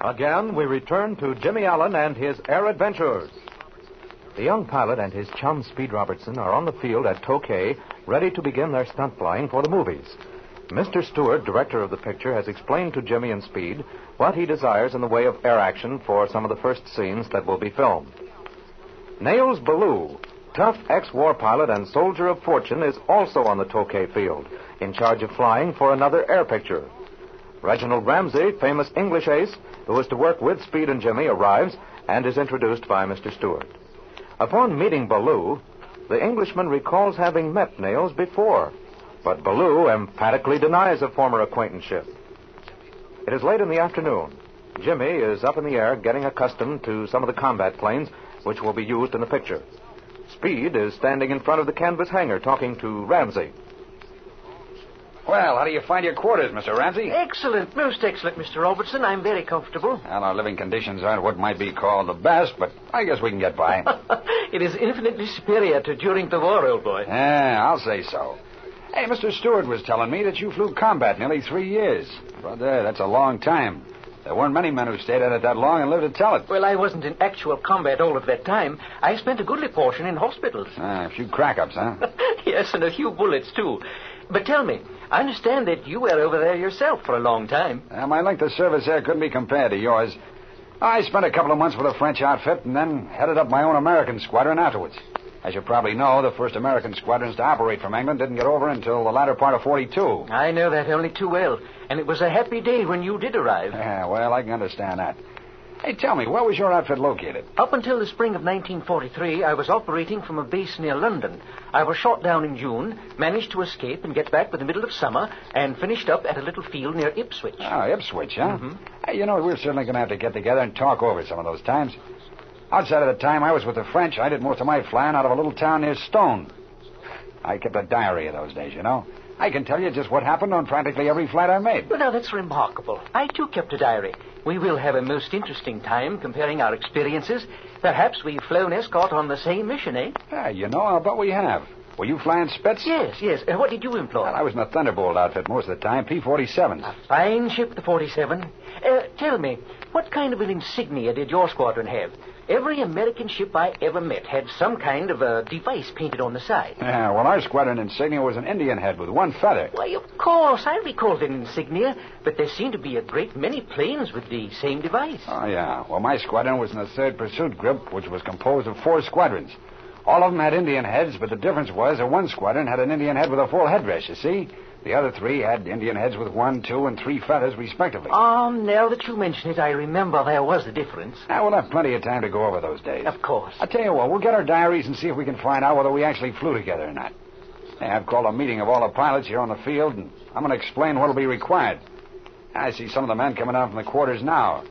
Again, we return to Jimmy Allen and his air adventures. The young pilot and his chum, Speed Robertson, are on the field at Tokay, ready to begin their stunt flying for the movies. Mr. Stewart, director of the picture, has explained to Jimmy and Speed what he desires in the way of air action for some of the first scenes that will be filmed. Nails Ballou, tough ex-war pilot and soldier of fortune, is also on the Tokay field, in charge of flying for another air picture. Reginald Ramsey, famous English ace, who is to work with Speed and Jimmy, arrives and is introduced by Mr. Stewart. Upon meeting Ballou, the Englishman recalls having met Nails before, but Ballou emphatically denies a former acquaintanceship. It is late in the afternoon. Jimmy is up in the air getting accustomed to some of the combat planes which will be used in the picture. Speed is standing in front of the canvas hangar talking to Ramsey. Well, how do you find your quarters, Mr. Ramsey? Excellent, most excellent, Mr. Robertson. I'm very comfortable. Well, our living conditions aren't what might be called the best, but I guess we can get by. It is infinitely superior to during the war, old boy. Yeah, I'll say so. Hey, Mr. Stewart was telling me that you flew combat nearly 3 years. Brother, that's a long time. There weren't many men who stayed at it that long and lived to tell it. Well, I wasn't in actual combat all of that time. I spent a goodly portion in hospitals. A few crack-ups, huh? Yes, and a few bullets, too. But tell me, I understand that you were over there yourself for a long time. My length of service there couldn't be compared to yours. I spent a couple of months with a French outfit and then headed up my own American squadron afterwards. As you probably know, the first American squadrons to operate from England didn't get over until the latter part of 42. I know that only too well. And it was a happy day when you did arrive. Yeah, well, I can understand that. Hey, tell me, where was your outfit located? Up until the spring of 1943, I was operating from a base near London. I was shot down in June, managed to escape and get back with the middle of summer, and finished up at a little field near Ipswich. Oh, Ipswich, huh? Mm-hmm. Hey, you know, we're certainly going to have to get together and talk over some of those times. Outside of the time I was with the French, I did most of my flying out of a little town near Stone. I kept a diary of those days, you know. I can tell you just what happened on practically every flight I made. Well, now, that's remarkable. I, too, kept a diary. We will have a most interesting time comparing our experiences. Perhaps we've flown escort on the same mission, eh? Yeah, you know, I'll bet we have. Were you flying Spitz? Yes. What did you employ? Well, I was in the Thunderbolt outfit most of the time, P-47s. A fine ship, the 47. Tell me, what kind of an insignia did your squadron have? Every American ship I ever met had some kind of a device painted on the side. Yeah, well, our squadron insignia was an Indian head with one feather. Why, of course, I recalled an insignia, but there seemed to be a great many planes with the same device. Oh, yeah. Well, my squadron was in the 3rd Pursuit Group, which was composed of 4 squadrons. All of them had Indian heads, but the difference was that one squadron had an Indian head with a full headdress, you see? The other 3 had Indian heads with 1, 2, and 3 feathers, respectively. Now that you mention it, I remember there was a difference. Now, we'll have plenty of time to go over those days. Of course. I'll tell you what, we'll get our diaries and see if we can find out whether we actually flew together or not. Hey, I've called a meeting of all the pilots here on the field, and I'm going to explain what'll be required. I see some of the men coming out from the quarters now.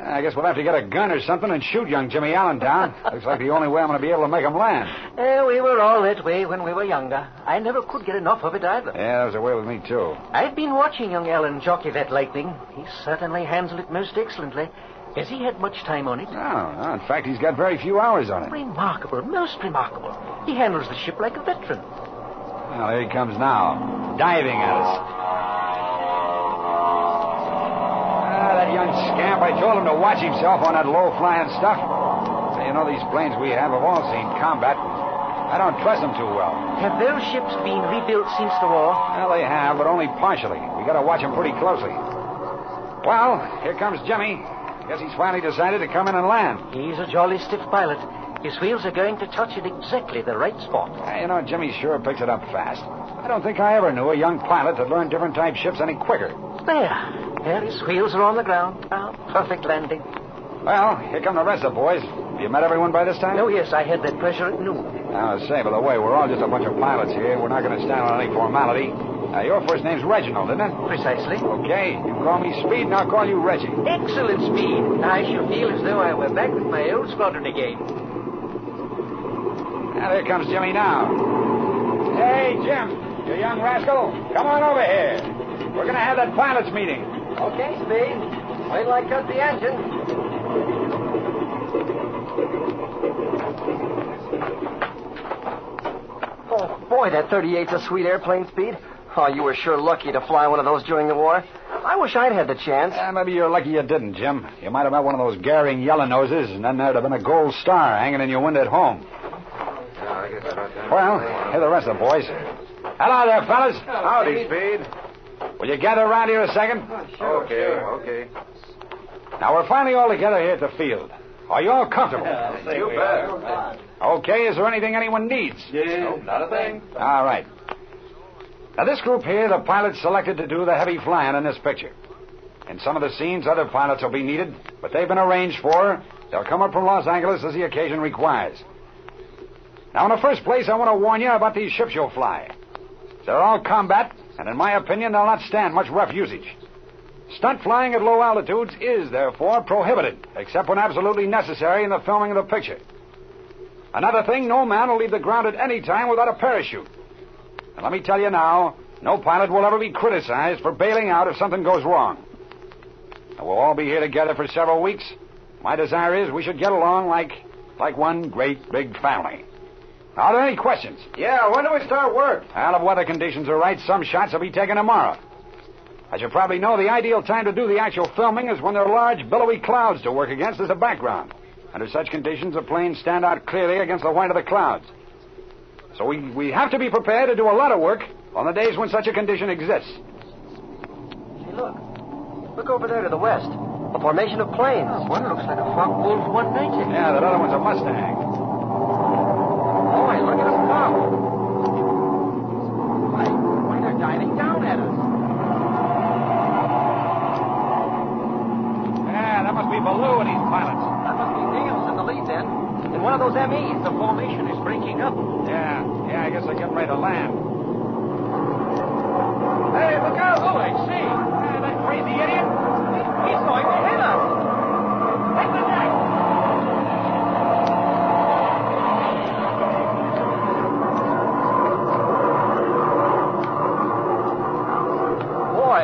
I guess we'll have to get a gun or something and shoot young Jimmy Allen down. Looks like the only way I'm going to be able to make him land. We were all that way when we were younger. I never could get enough of it either. Yeah, that was the way with me, too. I've been watching young Allen jockey that Lightning. He certainly handled it most excellently. Has he had much time on it? No. In fact, he's got very few hours on it. Remarkable, most remarkable. He handles the ship like a veteran. Well, here he comes now, diving at us. That young scamp, I told him to watch himself on that low-flying stuff. You know, these planes we have all seen combat. I don't trust them too well. Have those ships been rebuilt since the war? Well, they have, but only partially. We got to watch them pretty closely. Well, here comes Jimmy. Guess he's finally decided to come in and land. He's a jolly stiff pilot. His wheels are going to touch at exactly the right spot. You know, Jimmy sure picks it up fast. I don't think I ever knew a young pilot that learned different type ships any quicker. There, his wheels are on the ground. Perfect landing. Well, here come the rest of the boys. Have you met everyone by this time? Oh, yes, I had that pleasure at noon. Now, say, by the way, we're all just a bunch of pilots here. We're not going to stand on any formality. Your first name's Reginald, isn't it? Precisely. Okay, you call me Speed, and I'll call you Reggie. Excellent, Speed. I shall feel as though I were back with my old squadron again. Now, there comes Jimmy now. Hey, Jim, you young rascal, come on over here. We're going to have that pilots' meeting. Okay, Speed. Wait till I cut the engine. Oh, boy, that 38's a sweet airplane, Speed. Oh, you were sure lucky to fly one of those during the war. I wish I'd had the chance. Maybe you're lucky you didn't, Jim. You might have met one of those Garing yellow noses, and then there'd have been a gold star hanging in your window at home. Yeah, I guess about that. Well, here are the rest of the boys. Hello there, fellas. Howdy, Speed. Will you gather around here a second? Okay. Now, we're finally all together here at the field. Are you all comfortable? You bet. Okay, is there anything anyone needs? Nope, not a thing. All right. Now, this group here, the pilots selected to do the heavy flying in this picture. In some of the scenes, other pilots will be needed, but they've been arranged for. They'll come up from Los Angeles as the occasion requires. Now, in the first place, I want to warn you about these ships you'll fly. They're all combat, and in my opinion, they'll not stand much rough usage. Stunt flying at low altitudes is, therefore, prohibited, except when absolutely necessary in the filming of the picture. Another thing, no man will leave the ground at any time without a parachute. And let me tell you now, no pilot will ever be criticized for bailing out if something goes wrong. And we'll all be here together for several weeks. My desire is we should get along like one great big family. Are there any questions? Yeah, when do we start work? Well, if weather conditions are right, some shots will be taken tomorrow. As you probably know, the ideal time to do the actual filming is when there are large, billowy clouds to work against as a background. Under such conditions, the planes stand out clearly against the white of the clouds. So we have to be prepared to do a lot of work on the days when such a condition exists. Hey, look. Look over there to the west. A formation of planes. One looks like a Focke-Wulf 190. Yeah, that other one's a Mustang. Boy, look at them come. Why, they're diving down at us. Yeah, that must be Ballou and his pilots. That must be Niels in the lead, then. In one of those MEs. The formation is breaking up. Yeah, I guess they're getting ready to land. Hey, look out! Oh, I see. That crazy idiot. He's going to hit us. Take the deck. Boy,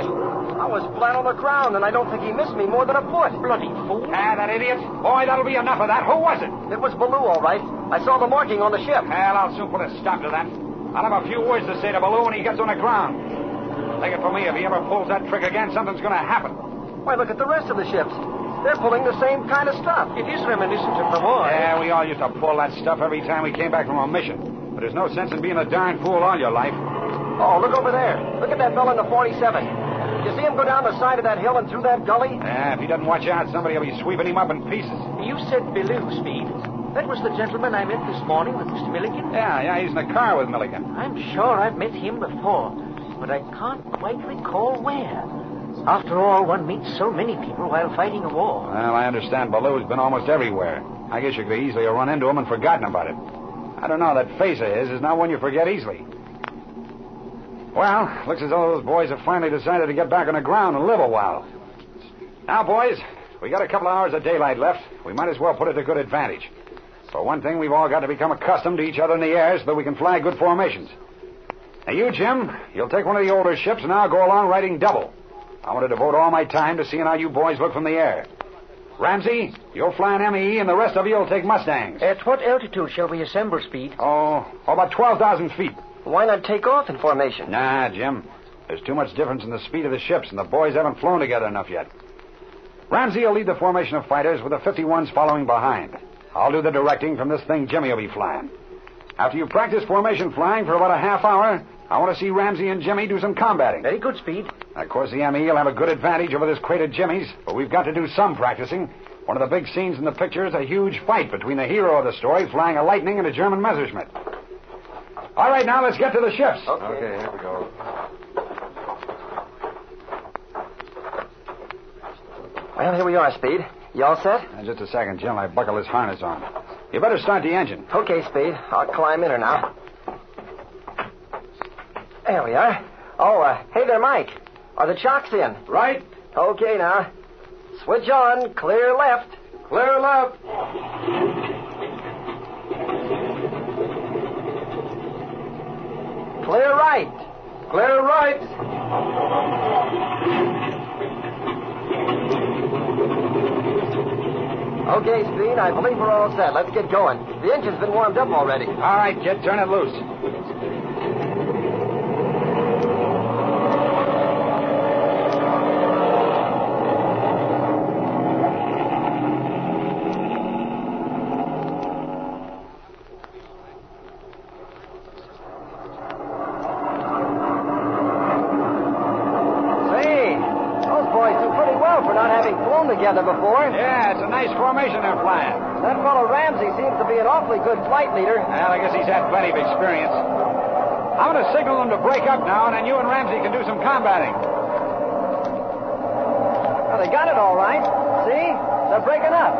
I was flat on the ground, and I don't think he missed me more than a foot. Bloody fool. That idiot. Boy, that'll be enough of that. Who was it? It was Ballou, all right. I saw the marking on the ship. Well, I'll soon put a stop to that. I'll have a few words to say to Ballou when he gets on the ground. Take it from me, if he ever pulls that trick again, something's going to happen. Why, look at the rest of the ships. They're pulling the same kind of stuff. It is reminiscent of the war. Yeah, we all used to pull that stuff every time we came back from a mission. But there's no sense in being a darn fool all your life. Oh, look over there. Look at that fellow in the 47. You see him go down the side of that hill and through that gully? Yeah, if he doesn't watch out, somebody will be sweeping him up in pieces. You said Ballou, Speed. That was the gentleman I met this morning with Mr. Milligan? Yeah, he's in the car with Milligan. I'm sure I've met him before, but I can't quite recall where. After all, one meets so many people while fighting a war. Well, I understand Ballou's been almost everywhere. I guess you could easily have run into him and forgotten about it. I don't know, that face of his is not one you forget easily. Well, looks as though those boys have finally decided to get back on the ground and live a while. Now, boys, we got a couple of hours of daylight left. We might as well put it to good advantage. For one thing, we've all got to become accustomed to each other in the air so that we can fly good formations. Now, you, Jim, you'll take one of the older ships, and I'll go along riding double. I want to devote all my time to seeing how you boys look from the air. Ramsey, you'll fly an ME, and the rest of you will take Mustangs. At what altitude shall we assemble, Speed? Oh, about 12,000 feet. Why not take off in formation? Nah, Jim. There's too much difference in the speed of the ships, and the boys haven't flown together enough yet. Ramsey will lead the formation of fighters with the 51s following behind. I'll do the directing from this thing Jimmy will be flying. After you practice formation flying for about a half hour, I want to see Ramsey and Jimmy do some combating. Very good, Speed. Of course, the ME will have a good advantage over this crate of Jimmy's, but we've got to do some practicing. One of the big scenes in the picture is a huge fight between the hero of the story flying a Lightning and a German Messerschmitt. All right, now let's get to the ships. Okay, here we go. Well, here we are, Speed. You all set? Just a second, Jim. I buckle this harness on. You better start the engine. Okay, Speed. I'll climb in her now. There we are. Oh, hey there, Mike. Are the chocks in? Right. Okay, now. Switch on. Clear left. Clear left. Clear right. Clear right. Okay, Speed. I believe we're all set. Let's get going. The engine's been warmed up already. All right, kid. Turn it loose. together before. Yeah, it's a nice formation they're flying. That fellow Ramsey seems to be an awfully good flight leader. Well, I guess he's had plenty of experience. I'm going to signal them to break up now, and then you and Ramsey can do some combating. Well, they got it all right. See? They're breaking up.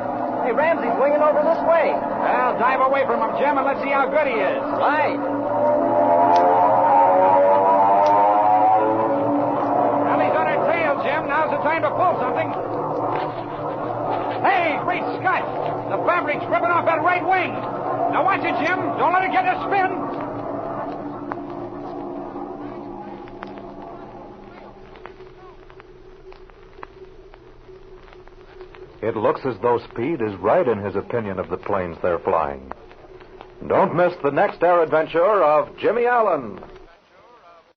Hey, Ramsey's winging over this way. Well, dive away from him, Jim, and let's see how good he is. Right. Well, he's on our tail, Jim. Now's the time to pull something. Hey, great Scott! The fabric's ripping off that right wing. Now watch it, Jim. Don't let it get a spin. It looks as though Speed is right in his opinion of the planes they're flying. Don't miss the next air adventure of Jimmy Allen.